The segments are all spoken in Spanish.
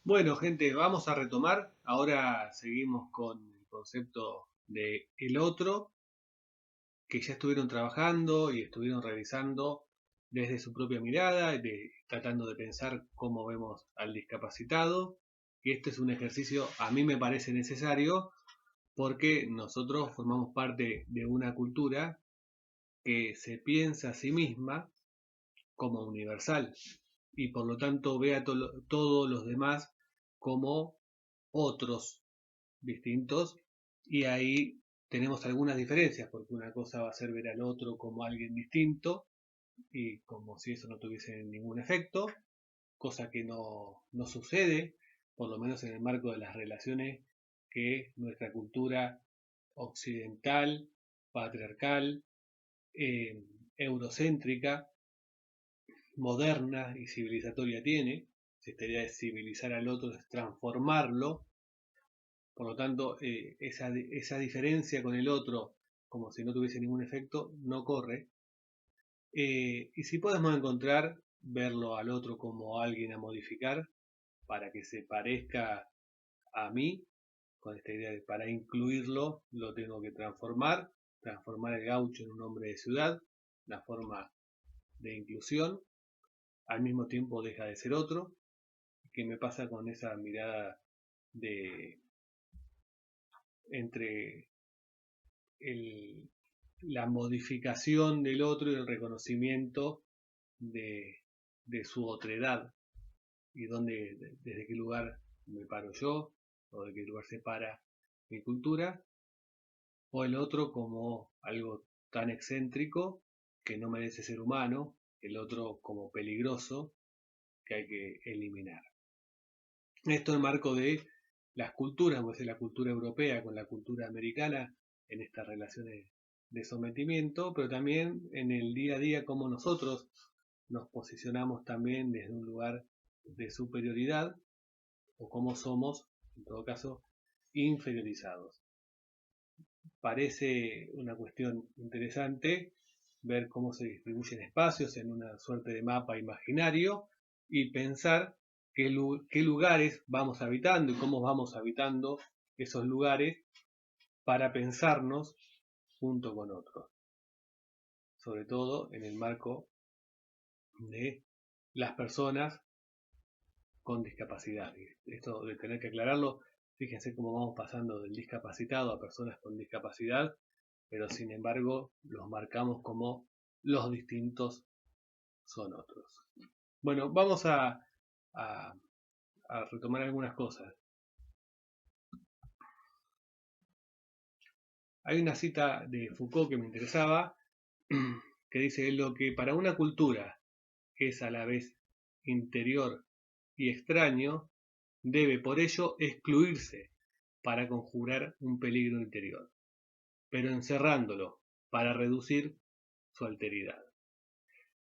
Bueno, gente, vamos a retomar. Ahora seguimos con el concepto de el otro, que ya estuvieron trabajando y estuvieron revisando desde su propia mirada, tratando de pensar cómo vemos al discapacitado. Y este es un ejercicio, a mí me parece necesario, porque nosotros formamos parte de una cultura que se piensa a sí misma como universal y por lo tanto ve a todos los demás como otros distintos, y ahí tenemos algunas diferencias, porque una cosa va a ser ver al otro como alguien distinto y como si eso no tuviese ningún efecto, cosa que no sucede, por lo menos en el marco de las relaciones que nuestra cultura occidental, patriarcal, eh, eurocéntrica, moderna y civilizatoria tiene. Esta idea de civilizar al otro es transformarlo. Por lo tanto, esa diferencia con el otro, como si no tuviese ningún efecto, no corre. Y si podemos encontrar, verlo al otro como alguien a modificar para que se parezca a mí, con esta idea de para incluirlo, lo tengo que transformar el gaucho en un hombre de ciudad, una forma de inclusión, al mismo tiempo deja de ser otro. ¿Qué me pasa con esa mirada de entre el, la modificación del otro y el reconocimiento de, de su otredad, y desde qué lugar me paro yo, o de qué lugar se para mi cultura, o el otro como algo tan excéntrico que no merece ser humano, el otro como peligroso que hay que eliminar. Esto en el marco de las culturas, como es la cultura europea con la cultura americana, en estas relaciones de sometimiento, pero también en el día a día como nosotros nos posicionamos también desde un lugar de superioridad, o cómo somos, en todo caso, inferiorizados. Parece una cuestión interesante ver cómo se distribuyen espacios en una suerte de mapa imaginario y pensar qué lugares vamos habitando y cómo vamos habitando esos lugares para pensarnos junto con otros, sobre todo en el marco de las personas con discapacidad. Esto de tener que aclararlo, fíjense cómo vamos pasando del discapacitado a personas con discapacidad, pero sin embargo los marcamos como los distintos son otros. Bueno, vamos a retomar algunas cosas. Hay una cita de Foucault que me interesaba, que dice: lo que para una cultura es a la vez interior y extraño, debe por ello excluirse para conjurar un peligro interior, pero encerrándolo para reducir su alteridad.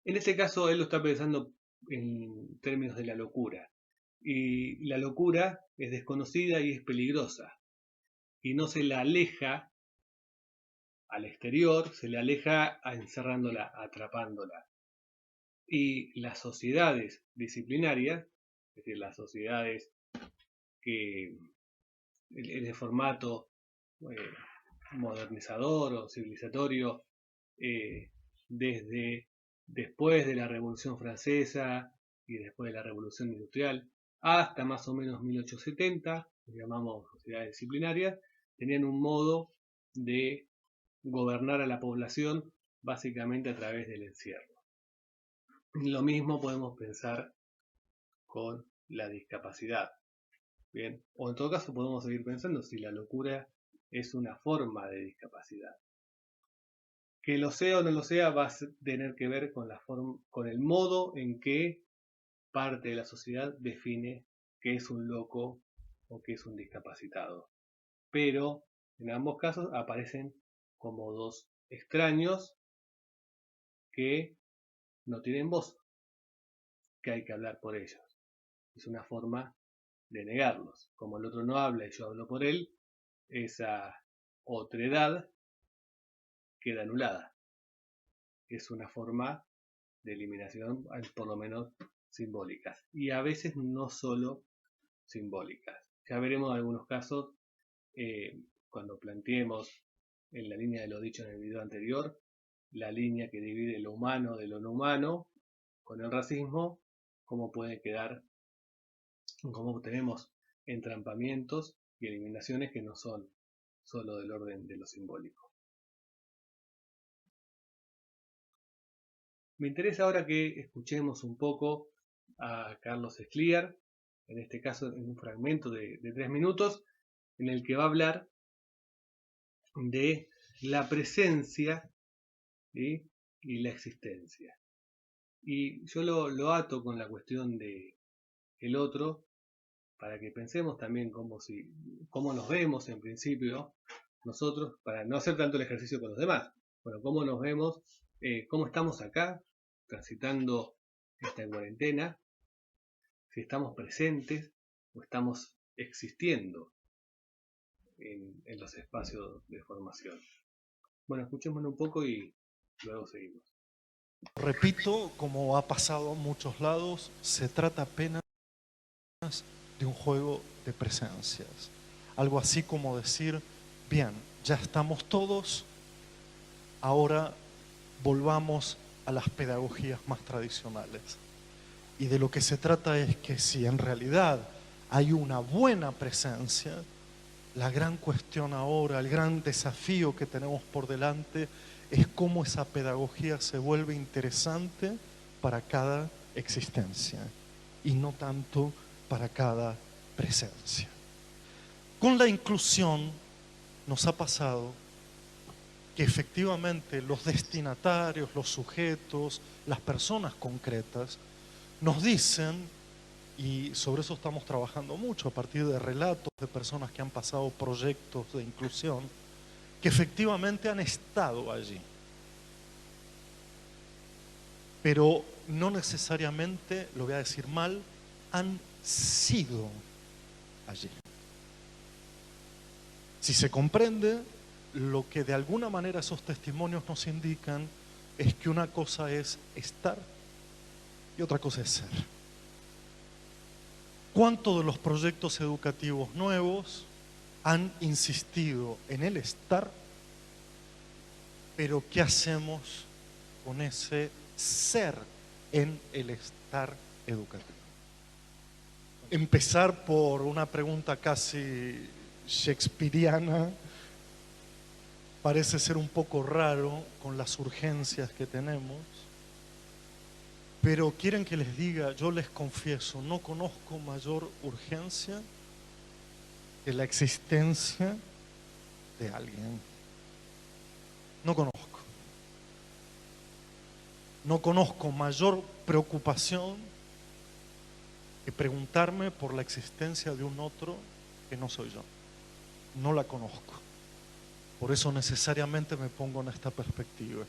En este caso él lo está pensando en términos de la locura, y la locura es desconocida y es peligrosa, y no se la aleja al exterior, se la aleja encerrándola, atrapándola. Y las sociedades disciplinarias, es decir, las sociedades que en el formato modernizador o civilizatorio, desde después de la Revolución Francesa y después de la Revolución Industrial hasta más o menos 1870, que llamamos sociedades disciplinarias, tenían un modo de gobernar a la población básicamente a través del encierro. Lo mismo podemos pensar con la discapacidad. Bien, o en todo caso podemos seguir pensando si la locura es una forma de discapacidad. Que lo sea o no lo sea va a tener que ver con el modo en que parte de la sociedad define qué es un loco o qué es un discapacitado. Pero en ambos casos aparecen como dos extraños que no tienen voz, que hay que hablar por ellos. Es una forma de negarlos. Como el otro no habla y yo hablo por él, esa otredad queda anulada. Es una forma de eliminación, por lo menos simbólicas. Y a veces no solo simbólicas. Ya veremos algunos casos cuando planteemos en la línea de lo dicho en el video anterior, la línea que divide lo humano de lo no humano con el racismo, cómo puede quedar, cómo tenemos entrampamientos y eliminaciones que no son solo del orden de lo simbólico. Me interesa ahora que escuchemos un poco a Carlos Escliar, en este caso en un fragmento de 3 minutos, en el que va a hablar de la presencia, ¿sí?, y la existencia. Y yo lo ato con la cuestión de el otro, para que pensemos también cómo nos vemos en principio nosotros, para no hacer tanto el ejercicio con los demás. Bueno, cómo nos vemos, cómo estamos acá, transitando esta cuarentena, si estamos presentes o estamos existiendo en los espacios de formación. Bueno, escuchémoslo un poco y luego seguimos. Repito, como ha pasado en muchos lados, se trata apenas de un juego de presencias. Algo así como decir, bien, ya estamos todos, ahora volvamos a las pedagogías más tradicionales. Y de lo que se trata es que si en realidad hay una buena presencia, la gran cuestión ahora, el gran desafío que tenemos por delante es cómo esa pedagogía se vuelve interesante para cada existencia y no tanto para cada presencia. Con la inclusión nos ha pasado que efectivamente los destinatarios, los sujetos, las personas concretas nos dicen, y sobre eso estamos trabajando mucho a partir de relatos de personas que han pasado proyectos de inclusión, que efectivamente han estado allí, pero no necesariamente, lo voy a decir mal, han sido allí. Si se comprende, lo que de alguna manera esos testimonios nos indican es que una cosa es estar y otra cosa es ser. ¿Cuántos de los proyectos educativos nuevos han insistido en el estar, pero qué hacemos con ese ser en el estar educativo? Empezar por una pregunta casi shakespeariana parece ser un poco raro con las urgencias que tenemos, pero quieren que les diga, yo les confieso, no conozco mayor urgencia que la existencia de alguien. No conozco. No conozco mayor preocupación que preguntarme por la existencia de un otro que no soy yo. No la conozco. Por eso necesariamente me pongo en esta perspectiva.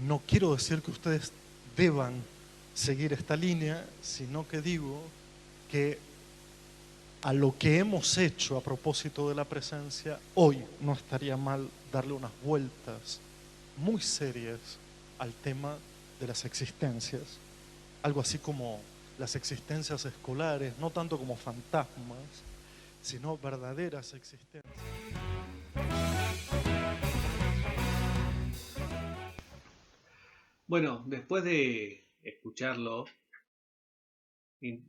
No quiero decir que ustedes deban seguir esta línea, sino que digo que a lo que hemos hecho a propósito de la presencia, hoy no estaría mal darle unas vueltas muy serias al tema de las existencias, algo así como las existencias escolares, no tanto como fantasmas, sino verdaderas existencias. Bueno, después de escucharlo,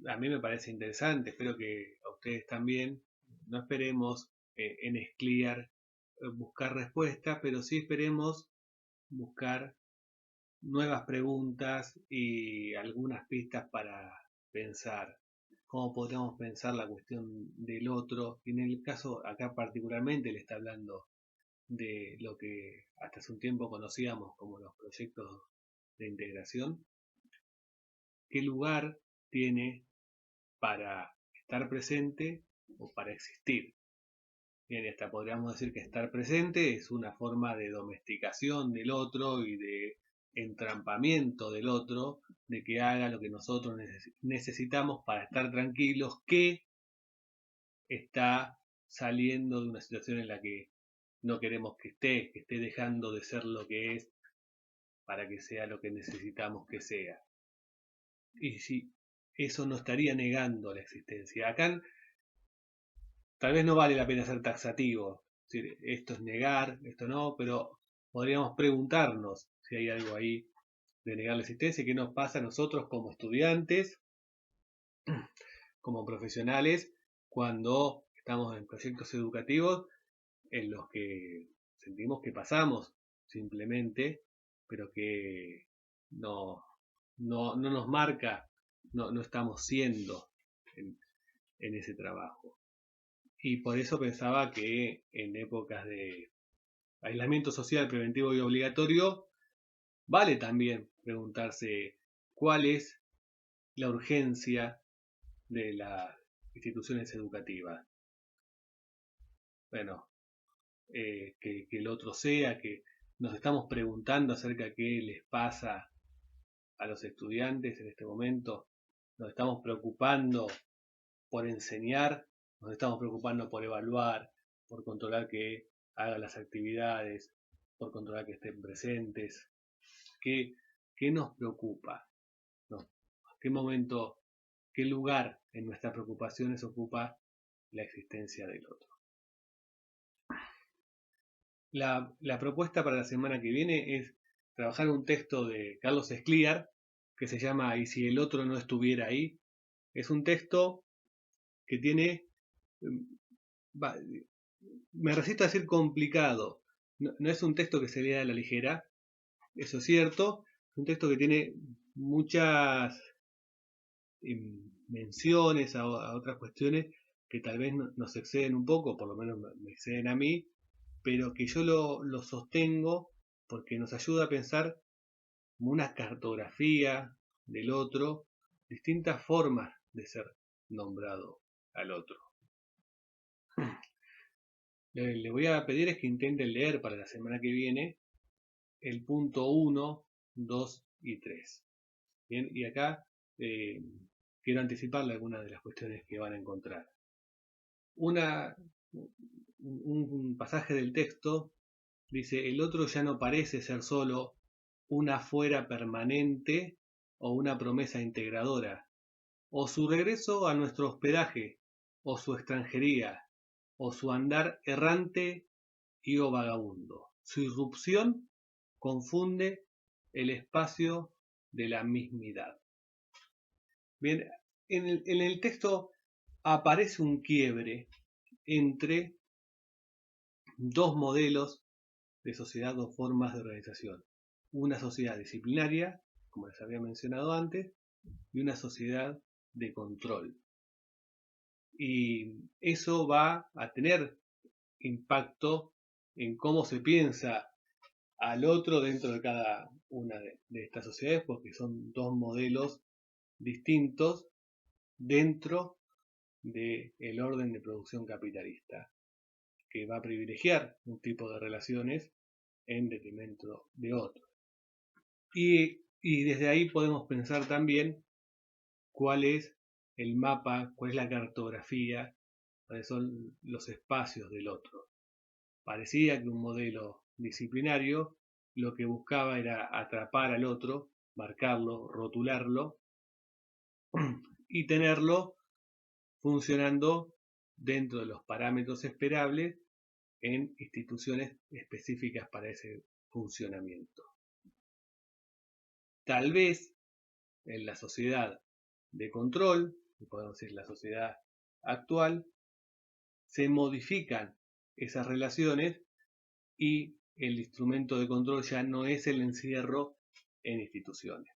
a mí me parece interesante, espero que a ustedes también. No esperemos en Escliar buscar respuestas, pero sí esperemos buscar nuevas preguntas y algunas pistas para pensar cómo podríamos pensar la cuestión del otro. Y en el caso acá particularmente le está hablando de lo que hasta hace un tiempo conocíamos como los proyectos de integración. ¿Qué lugar tiene para estar presente o para existir? Bien, hasta podríamos decir que estar presente es una forma de domesticación del otro y de entrampamiento del otro, de que haga lo que nosotros necesitamos para estar tranquilos, que está saliendo de una situación en la que no queremos que esté dejando de ser lo que es para que sea lo que necesitamos que sea. Y si eso no estaría negando la existencia. Acá tal vez no vale la pena ser taxativo, es decir, esto es negar, esto no, pero podríamos preguntarnos si hay algo ahí de negar la existencia, qué nos pasa a nosotros como estudiantes, como profesionales, cuando estamos en proyectos educativos en los que sentimos que pasamos simplemente, pero que no, no nos marca, no estamos siendo en ese trabajo. Y por eso pensaba que en épocas de aislamiento social preventivo y obligatorio, vale también preguntarse cuál es la urgencia de las instituciones educativas. Bueno, que el otro sea, que nos estamos preguntando acerca de qué les pasa a los estudiantes en este momento, nos estamos preocupando por enseñar, nos estamos preocupando por evaluar, por controlar que hagan las actividades, por controlar que estén presentes. ¿Qué nos preocupa? ¿No? ¿A qué momento, qué lugar en nuestras preocupaciones ocupa la existencia del otro? La propuesta para la semana que viene es trabajar un texto de Carlos Escliar que se llama "Y si el otro no estuviera ahí". Es un texto que tiene, me resisto a decir complicado, no es un texto que se lea a la ligera, eso es cierto, es un texto que tiene muchas menciones a otras cuestiones que tal vez nos exceden un poco, por lo menos me exceden a mí, pero que yo lo sostengo porque nos ayuda a pensar como una cartografía del otro, distintas formas de ser nombrado al otro. Le voy a pedir es que intenten leer para la semana que viene el punto 1, 2 y 3. Bien, y acá quiero anticiparle algunas de las cuestiones que van a encontrar. Un pasaje del texto dice: el otro ya no parece ser solo una fuera permanente o una promesa integradora, o su regreso a nuestro hospedaje, o su extranjería, o su andar errante y o vagabundo. Su irrupción confunde el espacio de la mismidad. Bien, en el texto aparece un quiebre entre dos modelos de sociedad, dos formas de organización. Una sociedad disciplinaria, como les había mencionado antes, y una sociedad de control. Y eso va a tener impacto en cómo se piensa al otro dentro de cada una de estas sociedades, porque son dos modelos distintos dentro del orden de producción capitalista, que va a privilegiar un tipo de relaciones en detrimento de otro. Y desde ahí podemos pensar también cuál es el mapa, cuál es la cartografía, cuáles son los espacios del otro. Parecía que un modelo disciplinario lo que buscaba era atrapar al otro, marcarlo, rotularlo y tenerlo funcionando dentro de los parámetros esperables en instituciones específicas para ese funcionamiento. Tal vez en la sociedad de control, podemos decir la sociedad actual, se modifican esas relaciones y el instrumento de control ya no es el encierro en instituciones.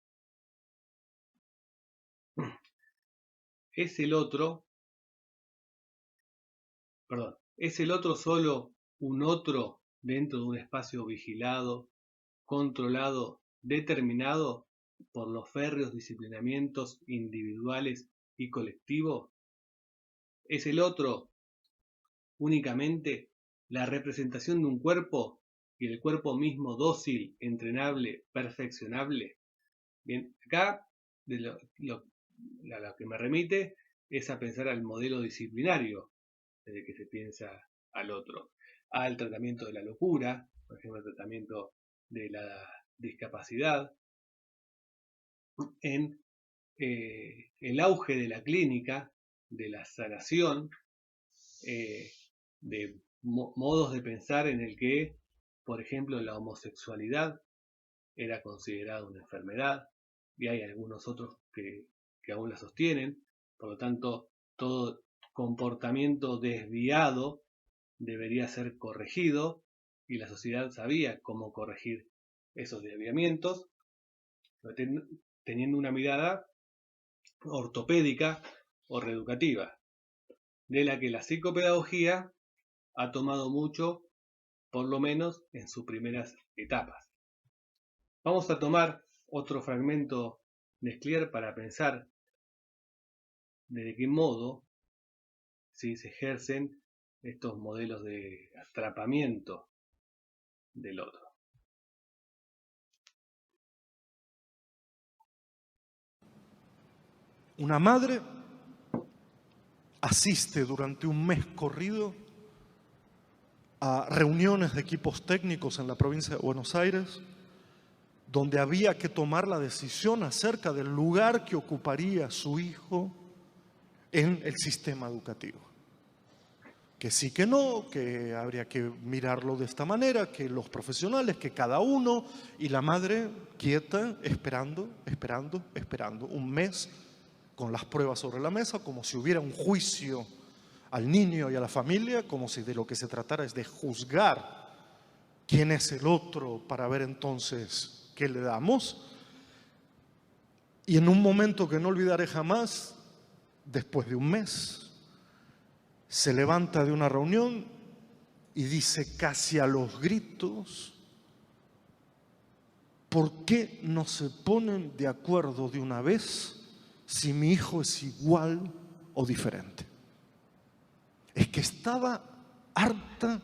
¿Es el otro solo un otro dentro de un espacio vigilado, controlado, determinado por los férreos disciplinamientos individuales y colectivos? ¿Es el otro únicamente la representación de un cuerpo y el cuerpo mismo dócil, entrenable, perfeccionable? Bien, acá a lo que me remite es a pensar al modelo disciplinario desde que se piensa al otro. al tratamiento de la locura, por ejemplo, el tratamiento de la discapacidad, en el auge de la clínica, de la sanación, de modos de pensar en el que, por ejemplo, la homosexualidad era considerada una enfermedad, y hay algunos otros que aún la sostienen. Por lo tanto, todo comportamiento desviado debería ser corregido, y la sociedad sabía cómo corregir esos desviamientos, teniendo una mirada ortopédica o reeducativa, de la que la psicopedagogía ha tomado mucho, por lo menos en sus primeras etapas. Vamos a tomar otro fragmento de Scliar para pensar de qué modo se ejercen estos modelos de atrapamiento del otro. Una madre asiste durante un mes corrido a reuniones de equipos técnicos en la provincia de Buenos Aires, donde había que tomar la decisión acerca del lugar que ocuparía su hijo en el sistema educativo. Que sí, que no, que habría que mirarlo de esta manera, que los profesionales, que cada uno, y la madre quieta, esperando, un mes con las pruebas sobre la mesa, como si hubiera un juicio al niño y a la familia, como si de lo que se tratara es de juzgar quién es el otro para ver entonces qué le damos. Y en un momento que no olvidaré jamás, después de un mes, se levanta de una reunión y dice casi a los gritos: ¿por qué no se ponen de acuerdo de una vez si mi hijo es igual o diferente? Es que estaba harta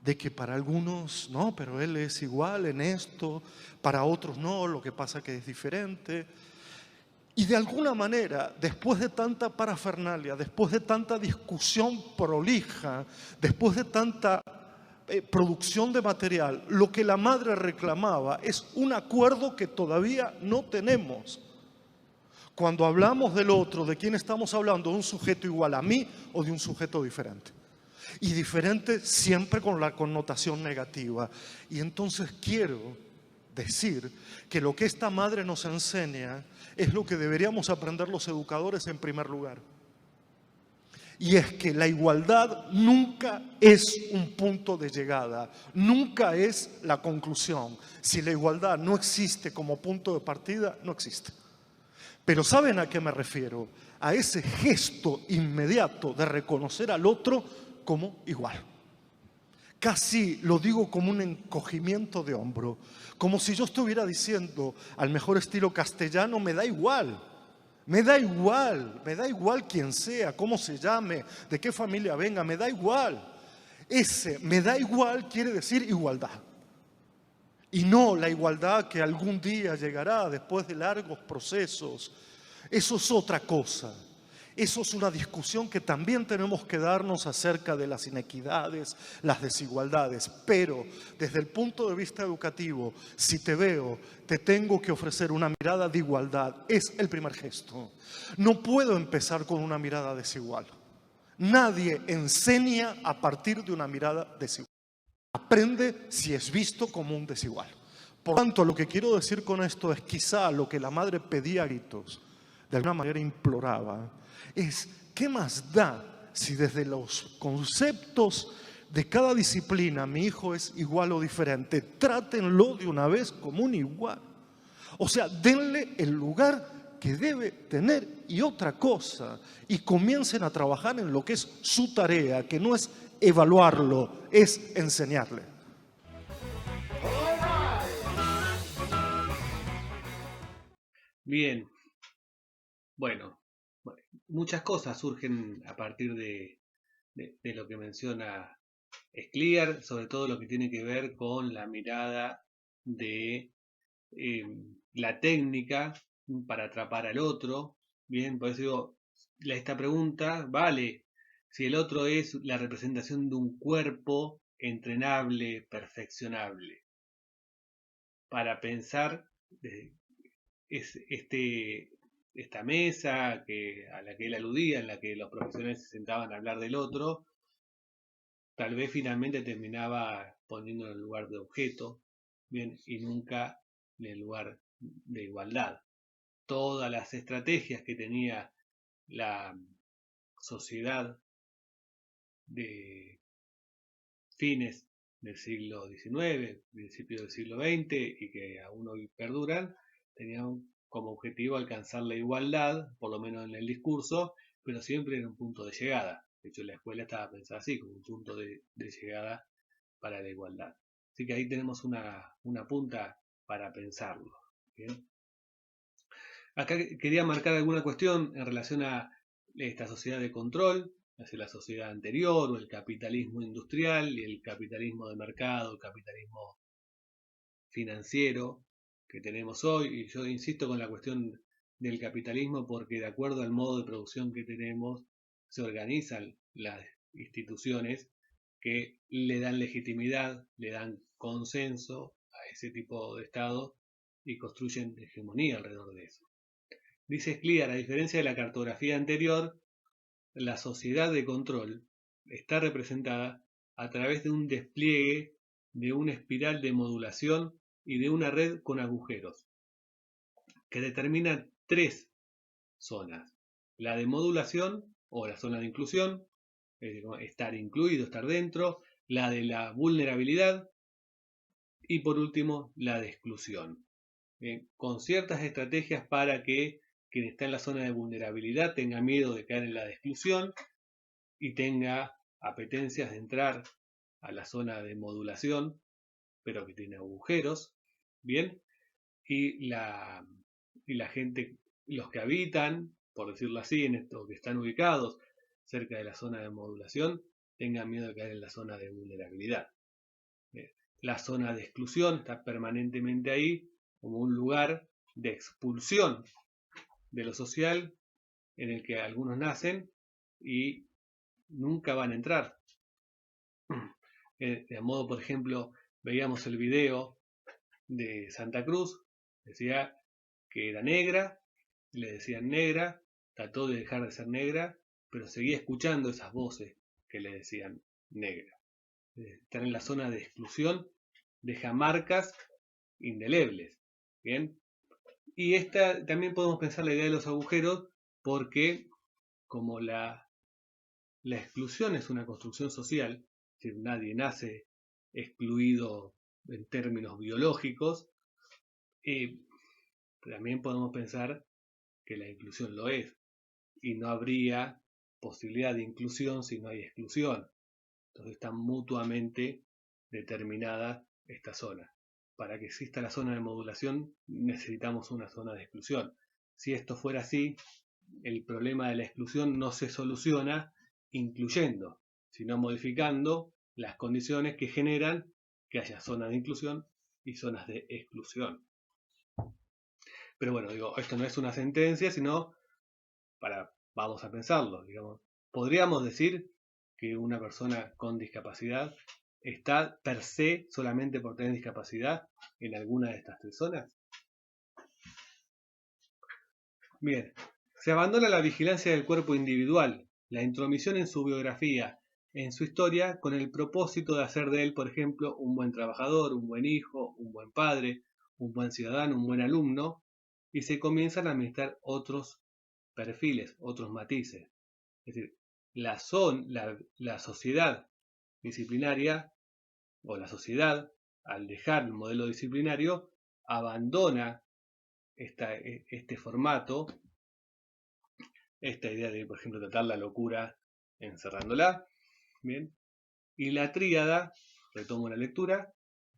de que para algunos, no, pero él es igual en esto, para otros no, lo que pasa que es diferente. Y de alguna manera, después de tanta parafernalia, después de tanta discusión prolija, después de tanta producción de material, lo que la madre reclamaba es un acuerdo que todavía no tenemos. Cuando hablamos del otro, ¿de quién estamos hablando? ¿De un sujeto igual a mí o de un sujeto diferente? Y diferente siempre con la connotación negativa. Y entonces quiero decir que lo que esta madre nos enseña es lo que deberíamos aprender los educadores en primer lugar. Y es que la igualdad nunca es un punto de llegada, nunca es la conclusión. Si la igualdad no existe como punto de partida, no existe. Pero ¿saben a qué me refiero? A ese gesto inmediato de reconocer al otro como igual. Casi lo digo como un encogimiento de hombro, como si yo estuviera diciendo, al mejor estilo castellano, me da igual quien sea, cómo se llame, de qué familia venga, me da igual. Ese me da igual quiere decir igualdad. Y no la igualdad que algún día llegará después de largos procesos. Eso es otra cosa. Eso es una discusión que también tenemos que darnos acerca de las inequidades, las desigualdades. Pero desde el punto de vista educativo, si te veo, te tengo que ofrecer una mirada de igualdad. Es el primer gesto. No puedo empezar con una mirada desigual. Nadie enseña a partir de una mirada desigual. Aprende si es visto como un desigual. Por tanto, lo que quiero decir con esto es quizá lo que la madre pedía a gritos, de alguna manera imploraba, es ¿qué más da si desde los conceptos de cada disciplina mi hijo es igual o diferente? Trátenlo de una vez como un igual. O sea, denle el lugar que debe tener y otra cosa, y comiencen a trabajar en lo que es su tarea, que no es evaluarlo, es enseñarle. Bien, bueno, muchas cosas surgen a partir de lo que menciona Scliar, sobre todo lo que tiene que ver con la mirada de la técnica para atrapar al otro. Bien, por eso digo, esta pregunta vale si el otro es la representación de un cuerpo entrenable, perfeccionable. Para pensar esta mesa a la que él aludía, en la que los profesionales se sentaban a hablar del otro, tal vez finalmente terminaba poniéndolo en el lugar de objeto, bien, y nunca en el lugar de igualdad. Todas las estrategias que tenía la sociedad de fines del siglo XIX, principios del siglo XX y que aún hoy perduran, tenían como objetivo alcanzar la igualdad, por lo menos en el discurso, pero siempre en un punto de llegada. De hecho, la escuela estaba pensada así, como un punto de llegada para la igualdad. Así que ahí tenemos una punta para pensarlo. ¿Bien? Acá quería marcar alguna cuestión en relación a esta sociedad de control, hacia la sociedad anterior, o el capitalismo industrial y el capitalismo de mercado, el capitalismo financiero que tenemos hoy. Y yo insisto con la cuestión del capitalismo porque de acuerdo al modo de producción que tenemos, se organizan las instituciones que le dan legitimidad, le dan consenso a ese tipo de Estado y construyen hegemonía alrededor de eso. Dice Scliar, a diferencia de la cartografía anterior, la sociedad de control está representada a través de un despliegue de una espiral de modulación y de una red con agujeros, que determina tres zonas. La de modulación o la zona de inclusión, es decir, estar incluido, estar dentro, la de la vulnerabilidad y por último la de exclusión. Con ciertas estrategias para que quien está en la zona de vulnerabilidad tenga miedo de caer en la de exclusión y tenga apetencias de entrar a la zona de modulación, pero que tiene agujeros, ¿bien? Y la gente, los que habitan, por decirlo así, en esto que están ubicados cerca de la zona de modulación, tengan miedo de caer en la zona de vulnerabilidad. La zona de exclusión está permanentemente ahí como un lugar de expulsión de lo social en el que algunos nacen y nunca van a entrar. De modo, por ejemplo, veíamos el video de Santa Cruz, decía que era negra, le decían negra, trató de dejar de ser negra, pero seguía escuchando esas voces que le decían negra. Estar en la zona de exclusión deja marcas indelebles. ¿Bien? Y esta también podemos pensar la idea de los agujeros porque como la exclusión es una construcción social, es decir, nadie nace excluido en términos biológicos, también podemos pensar que la inclusión lo es y no habría posibilidad de inclusión si no hay exclusión. Entonces están mutuamente determinadas estas zonas. Para que exista la zona de modulación necesitamos una zona de exclusión. Si esto fuera así, el problema de la exclusión no se soluciona incluyendo, sino modificando las condiciones que generan que haya zonas de inclusión y zonas de exclusión. Pero bueno, digo, esto no es una sentencia, sino vamos a pensarlo, digamos. Podríamos decir que una persona con discapacidad está per se solamente por tener discapacidad en alguna de estas tres zonas. Bien, se abandona la vigilancia del cuerpo individual, la intromisión en su biografía, en su historia, con el propósito de hacer de él, por ejemplo, un buen trabajador, un buen hijo, un buen padre, un buen ciudadano, un buen alumno, y se comienzan a administrar otros perfiles, otros matices. Es decir, la sociedad disciplinaria o la sociedad, al dejar el modelo disciplinario, abandona este formato, esta idea de, por ejemplo, tratar la locura encerrándola, ¿bien? Y la tríada, retomo la lectura,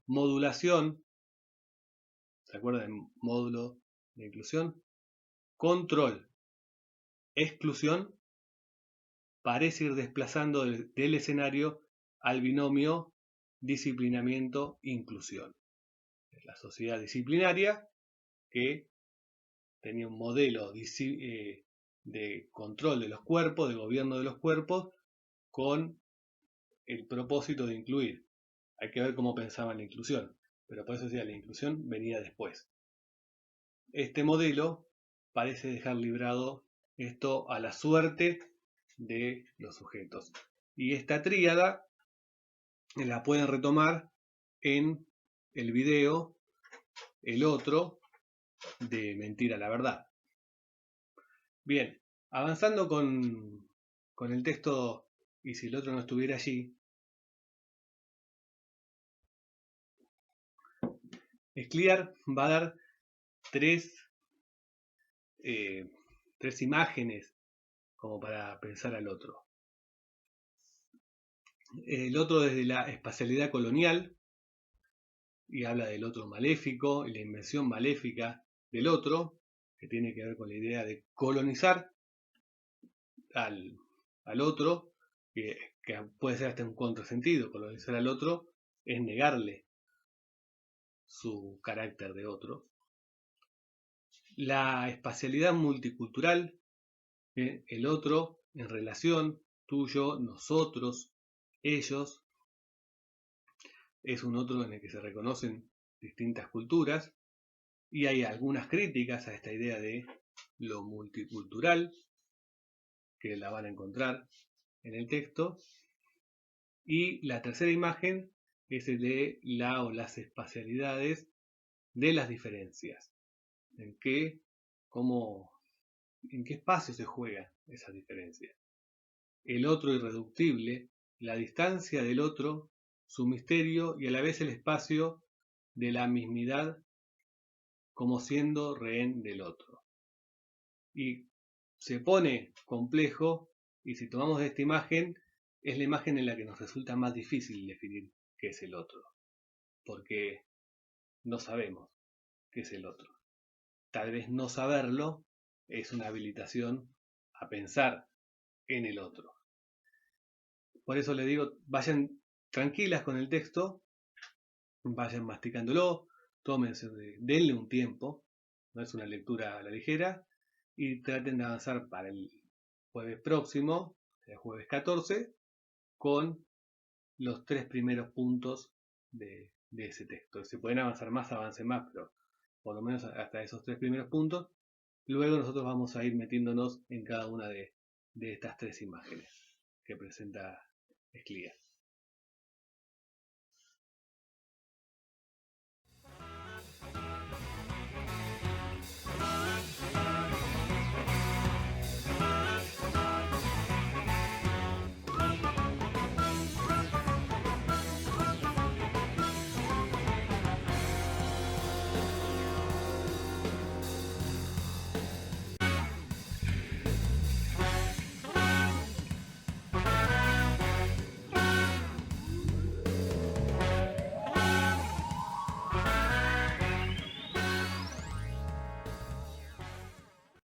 modulación, ¿se acuerdan del módulo de inclusión? Control, exclusión, parece ir desplazando del escenario al binomio disciplinamiento-inclusión. La sociedad disciplinaria que tenía un modelo de control de los cuerpos, de gobierno de los cuerpos, con el propósito de incluir. Hay que ver cómo pensaban la inclusión, pero por eso decía, la inclusión venía después. Este modelo parece dejar librado esto a la suerte de los sujetos. Y esta tríada la pueden retomar en el video El Otro de Mentira la Verdad. Bien, avanzando con el texto Y si el otro no estuviera allí, Scliar va a dar tres imágenes como para pensar al otro. El otro desde la espacialidad colonial, y habla del otro maléfico y la invención maléfica del otro, que tiene que ver con la idea de colonizar al otro, que puede ser hasta un contrasentido. Colonizar al otro es negarle su carácter de otro. La espacialidad multicultural, el otro en relación, tuyo, nosotros, ellos, es un otro en el que se reconocen distintas culturas, y hay algunas críticas a esta idea de lo multicultural, que la van a encontrar en el texto. Y la tercera imagen es el de la o las espacialidades de las diferencias. En qué espacio se juega esa diferencia. El otro irreductible, la distancia del otro, su misterio y a la vez el espacio de la mismidad como siendo rehén del otro. Y se pone complejo, y si tomamos esta imagen, es la imagen en la que nos resulta más difícil definir qué es el otro, porque no sabemos qué es el otro. Tal vez no saberlo es una habilitación a pensar en el otro. Por eso les digo, vayan tranquilas con el texto, vayan masticándolo, tómense, denle un tiempo, no es una lectura a la ligera, y traten de avanzar para el jueves próximo, el jueves 14, con los 3 primeros puntos de ese texto. Si pueden avanzar más, avancen más, pero por lo menos hasta esos 3 primeros puntos. Luego nosotros vamos a ir metiéndonos en cada una de estas 3 imágenes que presenta Scliar.